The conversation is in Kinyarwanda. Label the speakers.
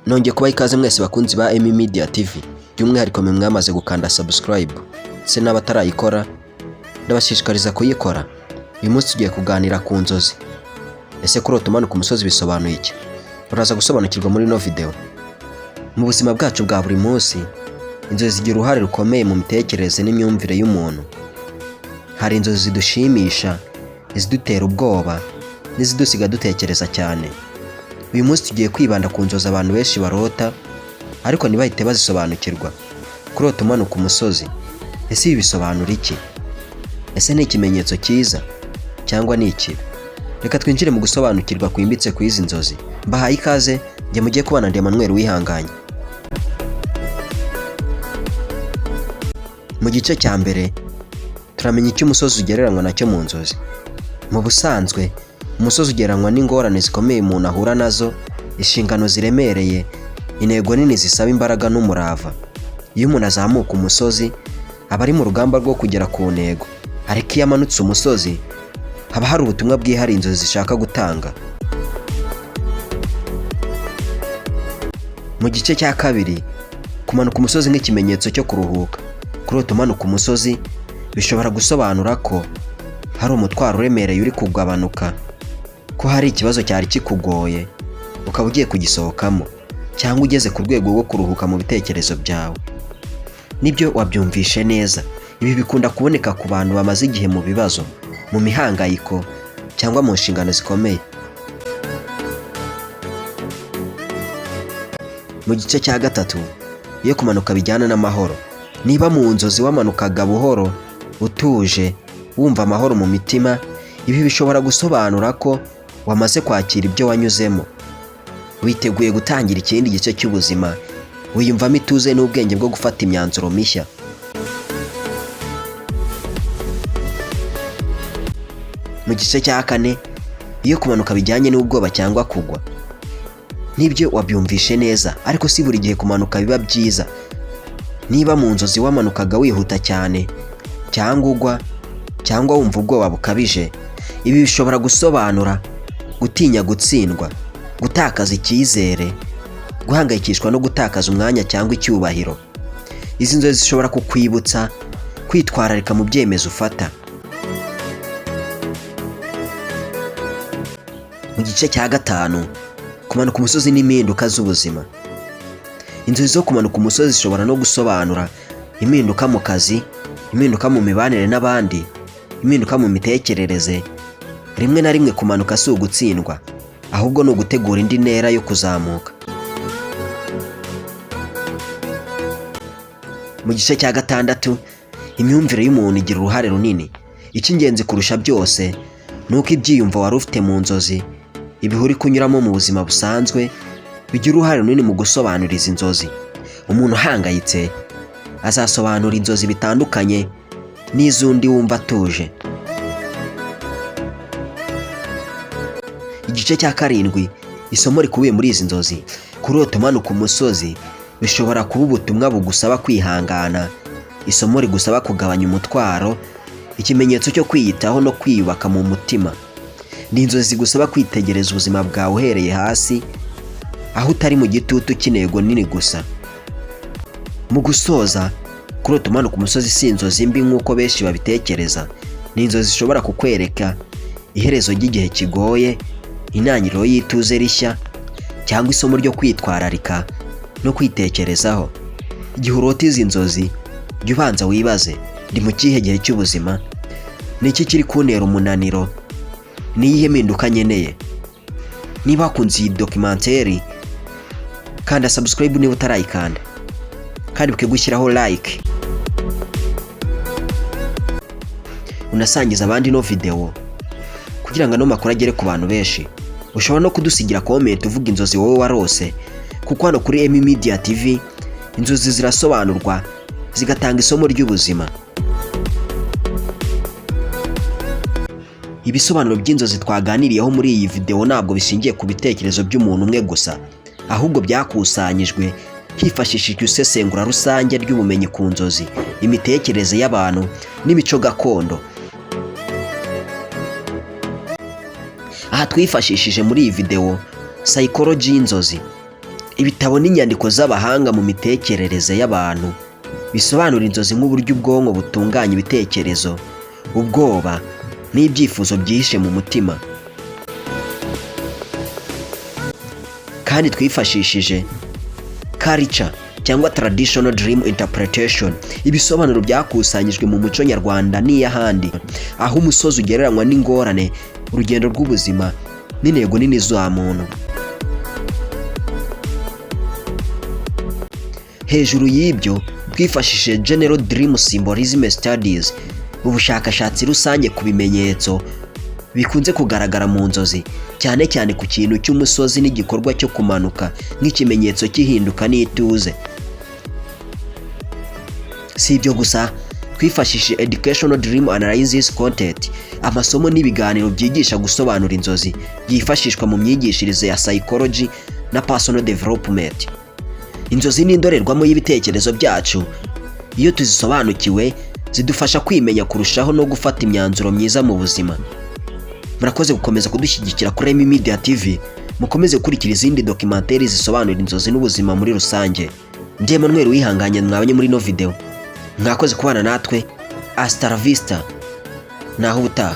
Speaker 1: Nongeye kubaha ikaze mwese bakunzi ba Emi Media TV. By'umwihariko mwe mwamaze gukanda subscribe. Se n'abatarayikora ndabashishikariza kuyikora. Uyu munsi tugiye kuganira ku nzozi. Ese kurota umanuka umusozi bisobanuye iki? Uraza gusobanukirwa muri no video. Mu buzima bwacu bwa buri munsi, inzozi zigira uruhare rukomeye mu mitekerereze n'imyumvire y'umuntu. Hari inzozi zidushimisha, izidutera ubwoba, n'izidusiga dutekereza cyane. Uyu munsi tugiye kwibanda ku nzozi abantu benshi barota, ariko ntibahite bazisobanukirwa. Kurota umanuka umusozi, ese ibi bisobanura iki? Ese ni ikimenyetso cyiza cyangwa ni iki? Reka twinjire mu gusobanukirwa kwimbitse ku izi nzozi. Mbahaye ikaze, njye mugiye kubana ndi Emmanuel Wihanganye. Mu gice cya mbere turamenya icyo umusozi ugereranywa nacyo mu nzozi. Mu busanzwe umusozi ugereranywa n'ingorane zikomeye umuntu ahura nazo, inshingano ziremereye, intego nini zisaba imbaraga n'umurava. Iyo umuntu azamuka umusozi aba ari mu rugamba rwo kugera ku ntego, ariko iyo amanutse umusozi haba hari ubutumwa bwihariye inzozi zishaka gutanga. Mu gice cya kabiri, kumanuka umusozi nk'ikimenyetso cyo kuruhuka. Kurota umanuka umusozi bishobora gusobanura ko hari umutwaro uremereye uri kugabanuka, ko hari ikibazo cyari kikugoye ukaba ugiye kugisohokamo, cyangwa ugeze ku rwego rwo kuruhuka mu bitekerezo byawe. Nibyo wabyumvishe neza. Ibi bikunda kuboneka ku bantu bamaze igihe mu bibazo, mu mihangayiko, cyangwa mu nshingano zikomeye. Mu gice cya gatatu, iyo kumanuka bijyana n'amahoro. Niba mu nzozi wamanukaga buhoro, utuje, wumva amahoro mu mitima, ibi bishobora gusobanura ko wamaze kwakira ibyo wanyuzemo. Witeguye gutangira ikindi gice cy'ubuzima, wiyumvamo ituze n'ubwenge bwo gufata imyanzuro mishya. Mu gice cya kane, iyo kumanuka bijyanye n'ubwoba cyangwa kugwa. Nibyo wabyumvishe neza, ariko si buri gihe kumanuka biba byiza. Niba mu nzozi wamanukaga wihuta cyane, cyangwa ugwa, cyangwa wumva ubwoba bukabije, ibi bishobora gusobanura gutinya gutsindwa, gutakaza icyizere, guhangayikishwa no gutakaza umwanya cyangwa icyubahiro. Izi nzozi zishobora kukwibutsa kwitwararika mu byemezo ufata. Mu gice cya gatanu, kumanuka umusozi n'impinduka z'ubuzima. Inzozi zo kumanuka umusozi zishobora no gusobanura impinduka mu kazi, impinduka mu mibanire n'abandi, impinduka mu mitekerereze. Rimwe na rimwe kumanuka si ugutsindwa, ahubwo ni ugutegura indi ntera yo kuzamuka. Mu gice cya gatandatu, imyumvire y'umuntu igira uruhare runini. Icy'ingenzi kurusha byose ni uko ibyiyumvo wari ufite mu nzozi, ibihe uri kunyuramo mu buzima busanzwe, bigira uruhare runini mu gusobanura izi nzozi. Umuntu uhangayitse azasobanura inzozi bitandukanye n'iz'undi wumva atuje. Igice cya karindwi, isomo rikubiye muri izi nzozi. Kurota umanuka umusozi bishobora kuba ubutumwa bugusaba kwihangana, isomo rigusaba kugabanya umutwaro, ikimenyetso cyo kwiyitaho no kwiyubaka mu mutima. Ni inzozi zigusaba kwitegereza ubuzima bwawe uhereye hasi, aho utari mu gitutu cy'intego nini gusa. Mu gusoza, kurota umanuka umusozi si inzozi mbi nk'uko benshi babitekereza. Ni inzozi zishobora kukwereka iherezo ry'igihe kigoye, intangiriro y'ituze rishya, cyangwa isomo ryo kwitwararika no kwitekerezaho. Igihe urota izi nzozi, jya ubanza wibaze, ndi mu kihe gihe cy'ubuzima? Ni iki kiri kuntera umunaniro? Ni iyihe mpinduka nkeneye? Niba wakunze iyi documentary, kanda subscribe niba utarayikanda, kandi buke gushyiraho like, unasangiza abandi no video kugira ngo ano makuru agere ku bantu benshi. Ushobora no kudusigira comment uvuga inzozi wowe warose, kuko hano kuri Emi Media TV inzozi zirasobanurwa zigatanga isomo ry'ubuzima. Ibisobanuro by'inzozi twaganiriyeho muri iyi video ntabwo bishingiye ku bitekerezo by'umuntu umwe gusa, ahubwo byakusanyijwe hifashishijwe isesengura rusange ry'ubumenyi ku nzozi, imitekerereze y'abantu n'imico gakondo. Aha twifashishije muri iyi video psychology y'inzozi, ibitabo n'inyandiko z'abahanga mu mitekerereze y'abantu bisobanura inzozi nk'uburyo ubwonko butunganya ibitekerezo, ubwoba n'ibyifuzo byihishe mu mutima. Kandi twifashishije culture cyangwa traditional dream interpretation, ibisobanuro byakusanyijwe mu muco nyarwanda n'iy'ahandi, aho umusozi ugereranywa n'ingorane, urugendo rw'ubuzima n'intego nini za muntu. Hejuru y'ibyo twifashishije general dream symbolism studies, ubushakashatsi rusange ku bimenyetso bikunze kugaragara mu nzozi, cyane cyane ku kintu cy'umusozi n'igikorwa cyo kumanuka nk'ikimenyetso cy'ihinduka n'ituze. Si ibyo gusa, twifashishije educational dream analysis content, amasomo n'ibiganiro byigisha gusobanura inzozi byifashishwa mu myigishirize ya psychology na personal development. Inzozi ni indorerwamo y'ibitekerezo byacu. Iyo tuzisobanukiwe zidufasha kwimenya kurushaho no gufata imyanzuro myiza mu buzima. Murakoze gukomeza kudushyigikira kuri Remy Media TV, mukomeze gukurikira izindi documentaire zisobanura inzozi n'ubuzima muri rusange. Ndi Emmanuel Wihanganye mwabanye muri no video. Mwakoze kubana natwe. Hasta la vista. Naho ubutaha.